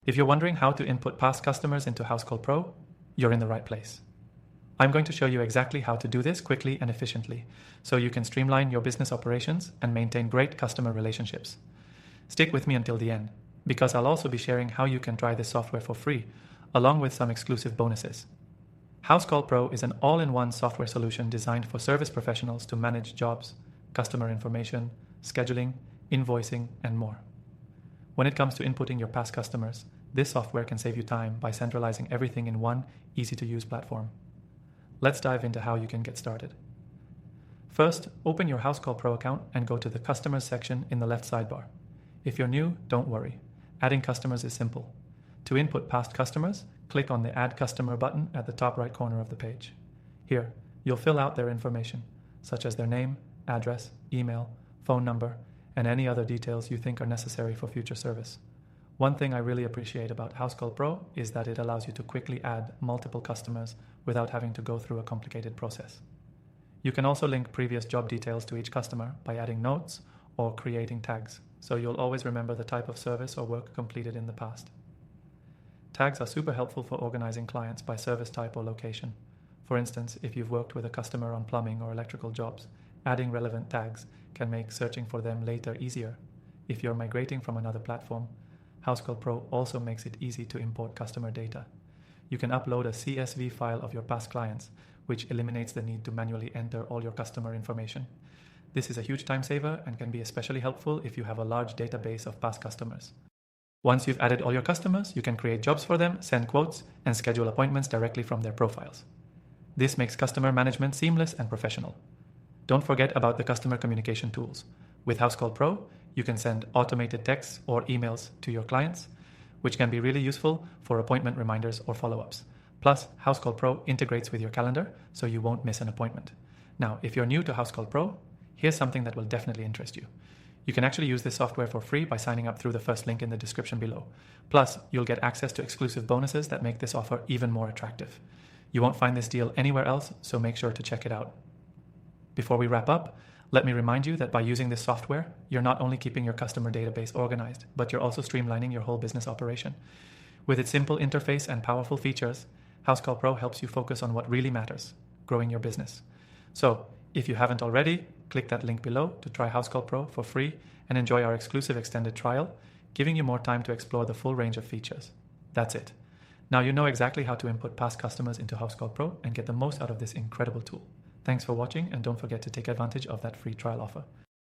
If you're wondering how to input past customers into Housecall Pro, you're in the right place. I'm going to show you exactly how to do this quickly and efficiently, so you can streamline your business operations and maintain great customer relationships. Stick with me until the end, because I'll also be sharing how you can try this software for free, along with some exclusive bonuses. Housecall Pro is an all-in-one software solution designed for service professionals to manage jobs, customer information, scheduling, invoicing, and more. When it comes to inputting your past customers, this software can save you time by centralizing everything in one easy-to-use platform. Let's dive into how you can get started. First, open your Housecall Pro account and go to the Customers section in the left sidebar. If you're new, don't worry. Adding customers is simple. To input past customers, click on the Add Customer button at the top right corner of the page. Here, you'll fill out their information, such as their name, address, email, phone number, and any other details you think are necessary for future service. One thing I really appreciate about Housecall Pro is that it allows you to quickly add multiple customers without having to go through a complicated process. You can also link previous job details to each customer by adding notes or creating tags, so you'll always remember the type of service or work completed in the past. Tags are super helpful for organizing clients by service type or location. For instance, if you've worked with a customer on plumbing or electrical jobs, adding relevant tags can make searching for them later easier. If you're migrating from another platform, Housecall Pro also makes it easy to import customer data. You can upload a CSV file of your past clients, which eliminates the need to manually enter all your customer information. This is a huge time saver and can be especially helpful if you have a large database of past customers. Once you've added all your customers, you can create jobs for them, send quotes, and schedule appointments directly from their profiles. This makes customer management seamless and professional. Don't forget about the customer communication tools. With Housecall Pro, you can send automated texts or emails to your clients, which can be really useful for appointment reminders or follow-ups. Plus, Housecall Pro integrates with your calendar, so you won't miss an appointment. Now, if you're new to Housecall Pro, here's something that will definitely interest you. You can actually use this software for free by signing up through the first link in the description below. Plus, you'll get access to exclusive bonuses that make this offer even more attractive. You won't find this deal anywhere else, so make sure to check it out. Before we wrap up, let me remind you that by using this software, you're not only keeping your customer database organized, but you're also streamlining your whole business operation. With its simple interface and powerful features, Housecall Pro helps you focus on what really matters, growing your business. So, if you haven't already, click that link below to try Housecall Pro for free and enjoy our exclusive extended trial, giving you more time to explore the full range of features. That's it. Now you know exactly how to input past customers into Housecall Pro and get the most out of this incredible tool. Thanks for watching, and don't forget to take advantage of that free trial offer.